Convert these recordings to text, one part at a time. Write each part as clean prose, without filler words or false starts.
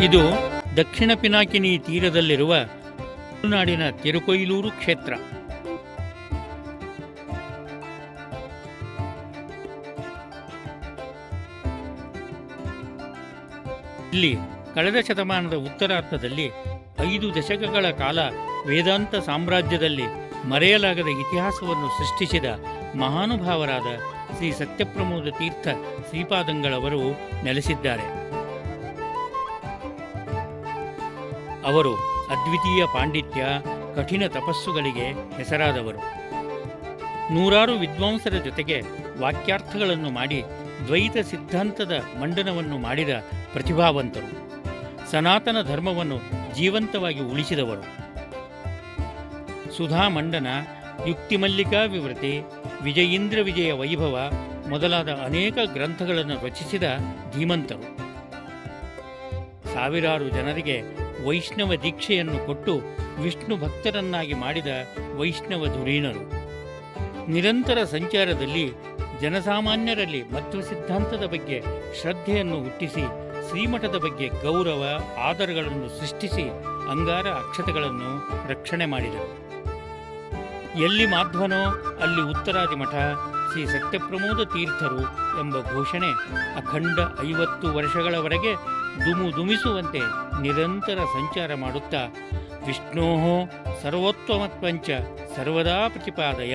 ಇದು ದಕ್ಷಿಣ ಪಿನಾಕಿನಿ ತೀರದಲ್ಲಿರುವ ತಮಿಳುನಾಡಿನ ತಿರುಕೊಯ್ಲೂರು ಕ್ಷೇತ್ರ. ಇಲ್ಲಿ ಕಳೆದ ಶತಮಾನದ ಉತ್ತರಾರ್ಧದಲ್ಲಿ 5 ದಶಕಗಳ ಕಾಲ ವೇದಾಂತ ಸಾಮ್ರಾಜ್ಯದಲ್ಲಿ ಮರೆಯಲಾಗದ ಇತಿಹಾಸವನ್ನು ಸೃಷ್ಟಿಸಿದ ಮಹಾನುಭಾವರಾದ ಶ್ರೀ ಸತ್ಯಪ್ರಮೋದ ತೀರ್ಥ ಶ್ರೀಪಾದಂಗಳವರು ನೆಲೆಸಿದ್ದಾರೆ. ಅವರು ಅದ್ವಿತೀಯ ಪಾಂಡಿತ್ಯ, ಕಠಿಣ ತಪಸ್ಸುಗಳಿಗೆ ಹೆಸರಾದವರು. ನೂರಾರು ವಿದ್ವಾಂಸರ ಜೊತೆಗೆ ವಾಕ್ಯಾರ್ಥಗಳನ್ನು ಮಾಡಿ ದ್ವೈತ ಸಿದ್ಧಾಂತದ ಮಂಡನವನ್ನು ಮಾಡಿದ ಪ್ರತಿಭಾವಂತರು. ಸನಾತನ ಧರ್ಮವನ್ನು ಜೀವಂತವಾಗಿ ಉಳಿಸಿದವರು. ಸುಧಾ ಮಂಡನ, ಯುಕ್ತಿಮಲ್ಲಿಕಾ ವಿವೃತಿ, ವಿಜಯೀಂದ್ರ ವಿಜಯ ವೈಭವ ಮೊದಲಾದ ಅನೇಕ ಗ್ರಂಥಗಳನ್ನು ರಚಿಸಿದ ಧೀಮಂತರು. ಸಾವಿರಾರು ಜನರಿಗೆ ವೈಷ್ಣವ ದೀಕ್ಷೆಯನ್ನು ಕೊಟ್ಟು ವಿಷ್ಣು ಭಕ್ತರನ್ನಾಗಿ ಮಾಡಿದ ವೈಷ್ಣವ ಧುರೀಣರು. ನಿರಂತರ ಸಂಚಾರದಲ್ಲಿ ಜನಸಾಮಾನ್ಯರಲ್ಲಿ ಮಧ್ವ ಸಿದ್ಧಾಂತದ ಬಗ್ಗೆ ಶ್ರದ್ಧೆಯನ್ನು ಹುಟ್ಟಿಸಿ ಶ್ರೀಮಠದ ಬಗ್ಗೆ ಗೌರವ ಆದರಗಳನ್ನು ಸೃಷ್ಟಿಸಿ ಅಂಗಾರ ಅಕ್ಷತೆಗಳನ್ನು ರಕ್ಷಣೆ ಮಾಡಿದರು. ಎಲ್ಲಿ ಮಾಧ್ವನೋ ಅಲ್ಲಿ ಉತ್ತರಾದಿ ಮಠ, ಶ್ರೀ ಸತ್ಯಪ್ರಮೋದ ತೀರ್ಥರು ಎಂಬ ಘೋಷಣೆ ಅಖಂಡ 50 ವರ್ಷಗಳವರೆಗೆ ದುಮಿಸುವಂತೆ ನಿರಂತರ ಸಂಚಾರ ಮಾಡುತ್ತಾ ವಿಷ್ಣೋ ಸರ್ವೋತ್ತಮತ್ವಂಚ ಸರ್ವದಾ ಪ್ರತಿಪಾದಯ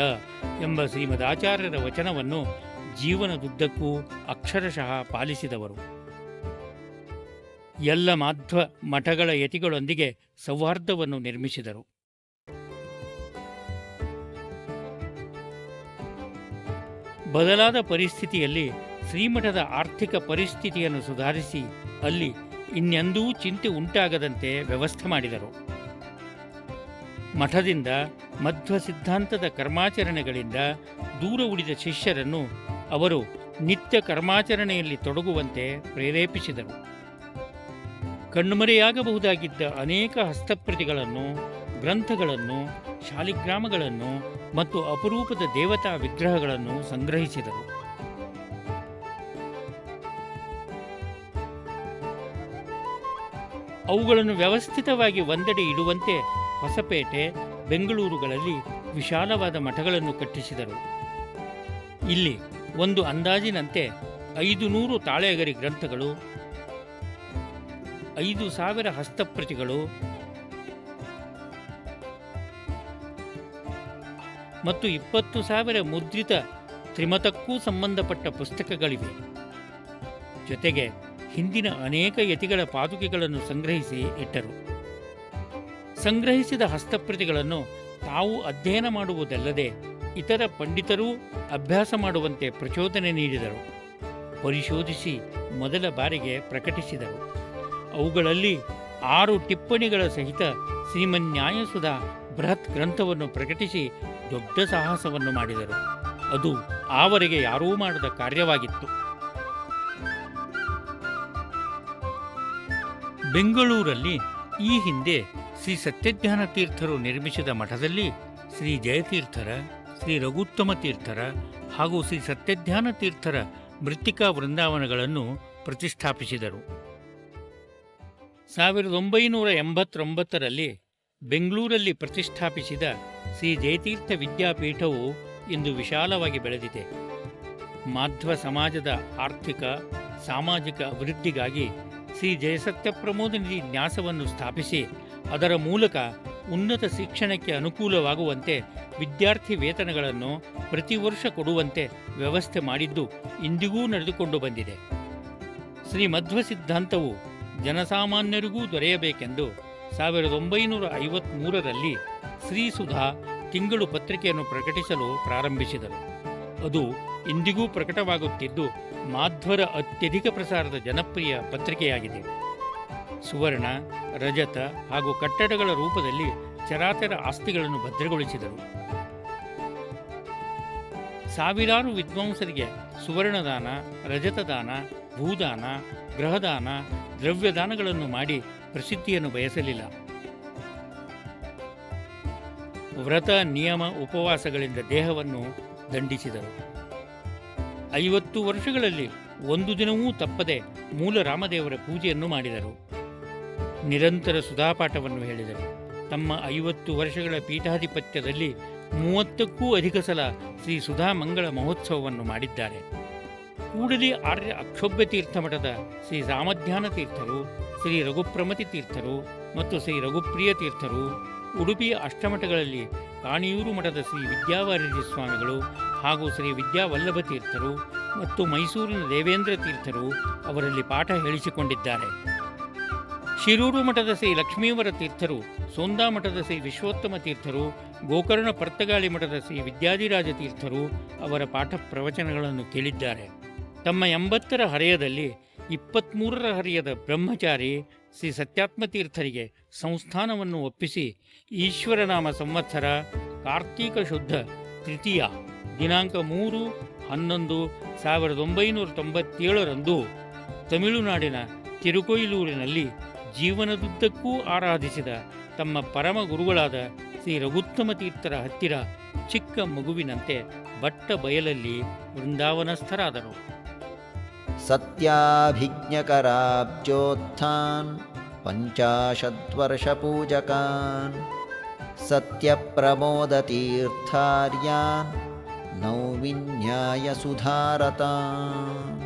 ಎಂಬ ಶ್ರೀಮದಾಚಾರ್ಯರ ವಚನವನ್ನು ಜೀವನದುದ್ದಕ್ಕೂ ಅಕ್ಷರಶಃ ಪಾಲಿಸಿದವರು. ಎಲ್ಲ ಮಾಧ್ವ ಮಠಗಳ ಯತಿಗಳೊಂದಿಗೆ ಸೌಹಾರ್ದವನ್ನು ನಿರ್ಮಿಸಿದರು. ಬದಲಾದ ಪರಿಸ್ಥಿತಿಯಲ್ಲಿ ಶ್ರೀಮಠದ ಆರ್ಥಿಕ ಪರಿಸ್ಥಿತಿಯನ್ನು ಸುಧಾರಿಸಿ ಅಲ್ಲಿ ಇನ್ನೆಂದೂ ಚಿಂತೆ ಉಂಟಾಗದಂತೆ ವ್ಯವಸ್ಥೆ ಮಾಡಿದರು. ಮಠದಿಂದ ಮಧ್ವ ಸಿದ್ಧಾಂತದ ಕರ್ಮಾಚರಣೆಗಳಿಂದ ದೂರ ಉಳಿದ ಶಿಷ್ಯರನ್ನು ಅವರು ನಿತ್ಯ ಕರ್ಮಾಚರಣೆಯಲ್ಲಿ ತೊಡಗುವಂತೆ ಪ್ರೇರೇಪಿಸಿದರು. ಕಣ್ಮರೆಯಾಗಬಹುದಾಗಿದ್ದ ಅನೇಕ ಹಸ್ತಪ್ರತಿಗಳನ್ನು, ಗ್ರಂಥಗಳನ್ನು, ಶಾಲಿಗ್ರಾಮಗಳನ್ನು ಮತ್ತು ಅಪರೂಪದ ದೇವತಾ ವಿಗ್ರಹಗಳನ್ನು ಸಂಗ್ರಹಿಸಿದರು. ಅವುಗಳನ್ನು ವ್ಯವಸ್ಥಿತವಾಗಿ ಒಂದೆಡೆ ಇಡುವಂತೆ ಹೊಸಪೇಟೆ, ಬೆಂಗಳೂರುಗಳಲ್ಲಿ ವಿಶಾಲವಾದ ಮಠಗಳನ್ನು ಕಟ್ಟಿಸಿದರು. ಇಲ್ಲಿ ಒಂದು ಅಂದಾಜಿನಂತೆ 500 ತಾಳೆಗರಿ ಗ್ರಂಥಗಳು, 5,000 ಹಸ್ತಪ್ರತಿಗಳು ಮತ್ತು 20,000 ಮುದ್ರಿತ ತ್ರಿಮತಕ್ಕೂ ಸಂಬಂಧಪಟ್ಟ ಪುಸ್ತಕಗಳಿವೆ. ಜೊತೆಗೆ ಹಿಂದಿನ ಅನೇಕ ಯತಿಗಳ ಪಾದುಕೆಗಳನ್ನು ಸಂಗ್ರಹಿಸಿ ಇಟ್ಟರು. ಸಂಗ್ರಹಿಸಿದ ಹಸ್ತಪ್ರತಿಗಳನ್ನು ತಾವು ಅಧ್ಯಯನ ಮಾಡುವುದಲ್ಲದೆ ಇತರ ಪಂಡಿತರೂ ಅಭ್ಯಾಸ ಮಾಡುವಂತೆ ಪ್ರಚೋದನೆ ನೀಡಿದರು. ಪರಿಶೋಧಿಸಿ ಮೊದಲ ಬಾರಿಗೆ ಪ್ರಕಟಿಸಿದರು. ಅವುಗಳಲ್ಲಿ 6 ಟಿಪ್ಪಣಿಗಳ ಸಹಿತ ಶ್ರೀಮನ್ಯಾಯಸುಧಾ ಬೃಹತ್ ಗ್ರಂಥವನ್ನು ಪ್ರಕಟಿಸಿ ದೊಡ್ಡ ಸಾಹಸವನ್ನು ಮಾಡಿದರು. ಅದು ಆವರೆಗೆ ಯಾರೂ ಮಾಡದ ಕಾರ್ಯವಾಗಿತ್ತು. ಬೆಂಗಳೂರಲ್ಲಿ ಈ ಹಿಂದೆ ಶ್ರೀ ಸತ್ಯಜ್ಞಾನ ತೀರ್ಥರು ನಿರ್ಮಿಸಿದ ಮಠದಲ್ಲಿ ಶ್ರೀ ಜಯತೀರ್ಥರ, ಶ್ರೀ ರಘುತ್ತಮ ತೀರ್ಥರ ಹಾಗೂ ಶ್ರೀ ಸತ್ಯಜ್ಞಾನ ತೀರ್ಥರ ಮೃತ್ತಿಕಾ ವೃಂದಾವನಗಳನ್ನು ಪ್ರತಿಷ್ಠಾಪಿಸಿದರು. 1989ರಲ್ಲಿ ಬೆಂಗಳೂರಲ್ಲಿ ಪ್ರತಿಷ್ಠಾಪಿಸಿದ ಶ್ರೀ ಜಯತೀರ್ಥ ವಿದ್ಯಾಪೀಠವು ಇಂದು ವಿಶಾಲವಾಗಿ ಬೆಳೆದಿದೆ. ಮಾಧ್ವ ಸಮಾಜದ ಆರ್ಥಿಕ ಸಾಮಾಜಿಕ ಅಭಿವೃದ್ಧಿಗಾಗಿ ಶ್ರೀ ಜಯಸತ್ಯಪ್ರಮೋದ ನಿಧಿ ನ್ಯಾಸವನ್ನು ಸ್ಥಾಪಿಸಿ ಅದರ ಮೂಲಕ ಉನ್ನತ ಶಿಕ್ಷಣಕ್ಕೆ ಅನುಕೂಲವಾಗುವಂತೆ ವಿದ್ಯಾರ್ಥಿ ವೇತನಗಳನ್ನು ಪ್ರತಿ ವರ್ಷ ಕೊಡುವಂತೆ ವ್ಯವಸ್ಥೆ ಮಾಡಿದ್ದು ಇಂದಿಗೂ ನಡೆದುಕೊಂಡು ಬಂದಿದೆ. ಶ್ರೀ ಮಧ್ವ ಸಿದ್ಧಾಂತವು ಜನಸಾಮಾನ್ಯರಿಗೂ ದೊರೆಯಬೇಕೆಂದು 1953ರಲ್ಲಿ ಶ್ರೀಸುಧಾ ತಿಂಗಳು ಪತ್ರಿಕೆಯನ್ನು ಪ್ರಕಟಿಸಲು ಪ್ರಾರಂಭಿಸಿದರು. ಅದು ಇಂದಿಗೂ ಪ್ರಕಟವಾಗುತ್ತಿದ್ದು ಮಾಧ್ವರ ಅತ್ಯಧಿಕ ಪ್ರಸಾರದ ಜನಪ್ರಿಯ ಪತ್ರಿಕೆಯಾಗಿದೆ. ಸುವರ್ಣ, ರಜತ ಹಾಗೂ ಕಟ್ಟಡಗಳ ರೂಪದಲ್ಲಿ ಚರಾಚರ ಆಸ್ತಿಗಳನ್ನು ಭದ್ರಗೊಳಿಸಿದರು. ಸಾವಿರಾರು ವಿದ್ವಾಂಸರಿಗೆ ಸುವರ್ಣದಾನ, ರಜತದಾನ, ಭೂದಾನ, ಗೃಹದಾನ, ದ್ರವ್ಯದಾನಗಳನ್ನು ಮಾಡಿ ಪ್ರಸಿದ್ಧಿಯನ್ನು ಬಯಸಲಿಲ್ಲ. ವ್ರತ, ನಿಯಮ, ಉಪವಾಸಗಳಿಂದ ದೇಹವನ್ನು ದಂಡಿಸಿದರು. 50 ವರ್ಷಗಳಲ್ಲಿ ಒಂದು ದಿನವೂ ತಪ್ಪದೆ ಮೂಲ ರಾಮದೇವರ ಪೂಜೆಯನ್ನು ಮಾಡಿದರು. ನಿರಂತರ ಸುಧಾಪಾಠವನ್ನು ಹೇಳಿದರು. ತಮ್ಮ 50 ವರ್ಷಗಳ ಪೀಠಾಧಿಪತ್ಯದಲ್ಲಿ 30ಕ್ಕೂ ಅಧಿಕ ಸಲ ಶ್ರೀ ಸುಧಾ ಮಂಗಳ ಮಹೋತ್ಸವವನ್ನು ಮಾಡಿದ್ದಾರೆ. ಕೂಡಲಿ ಆರ್ಯ ಅಕ್ಷೋಭ್ಯ ತೀರ್ಥ ಮಠದ ಶ್ರೀ ರಾಮಧ್ಯಾನ ತೀರ್ಥರು, ಶ್ರೀ ರಘುಪ್ರಮತಿ ತೀರ್ಥರು ಮತ್ತು ಶ್ರೀ ರಘುಪ್ರಿಯ ತೀರ್ಥರು, ಉಡುಪಿಯ ಅಷ್ಟಮಠಗಳಲ್ಲಿ ಕಾಣಿಯೂರು ಮಠದ ಶ್ರೀ ವಿದ್ಯಾವಾರಿಧಿ ಸ್ವಾಮಿಗಳು ಹಾಗೂ ಶ್ರೀ ವಿದ್ಯಾವಲ್ಲಭ ತೀರ್ಥರು ಮತ್ತು ಮೈಸೂರಿನ ದೇವೇಂದ್ರ ತೀರ್ಥರು ಅವರಲ್ಲಿ ಪಾಠ ಹೇಳಿಸಿಕೊಂಡಿದ್ದಾರೆ. ಶಿರೂರು ಮಠದ ಶ್ರೀ ಲಕ್ಷ್ಮೀವರ ತೀರ್ಥರು, ಸೋಂದಾ ಮಠದ ಶ್ರೀ ವಿಶ್ವೋತ್ತಮ ತೀರ್ಥರು, ಗೋಕರ್ಣ ಪರ್ತಗಾಳಿ ಮಠದ ಶ್ರೀ ವಿದ್ಯಾಧಿರಾಜ ತೀರ್ಥರು ಅವರ ಪಾಠ ಪ್ರವಚನಗಳನ್ನು ಕೇಳಿದ್ದಾರೆ. ತಮ್ಮ 80ರ ಹರೆಯದಲ್ಲಿ 23ರ ಹರೆಯದ ಬ್ರಹ್ಮಚಾರಿ ಶ್ರೀ ಸತ್ಯಾತ್ಮ ತೀರ್ಥರಿಗೆ ಸಂಸ್ಥಾನವನ್ನು ಒಪ್ಪಿಸಿ ಈಶ್ವರನಾಮ ಸಂವತ್ಸರ ಕಾರ್ತೀಕ ಶುದ್ಧ ತೃತೀಯ ದಿನಾಂಕ 3/11/1997 ತಮಿಳುನಾಡಿನ ತಿರುಕೊಯಿಲೂರಿನಲ್ಲಿ ಜೀವನದುದ್ದಕ್ಕೂ ಆರಾಧಿಸಿದ ತಮ್ಮ ಪರಮ ಗುರುಗಳಾದ ಶ್ರೀ ರಘುತ್ತಮ ತೀರ್ಥರ ಹತ್ತಿರ ಚಿಕ್ಕ ಮಗುವಿನಂತೆ ಬಟ್ಟ ಬಯಲಲ್ಲಿ ವೃಂದಾವನಸ್ಥರಾದರು. ಸತ್ಯಾಭಿಜ್ಞಕರಾಬ್ಜೋತ್ಥಾನ್ 50 ವರ್ಷಪೂಜಕಾನ್ ಸತ್ಯಪ್ರಮೋದತೀರ್ಥಾರ್ಯಾನ್ ನೌವಿನ್ಯಾಯ ಸುಧಾರತಾನ್.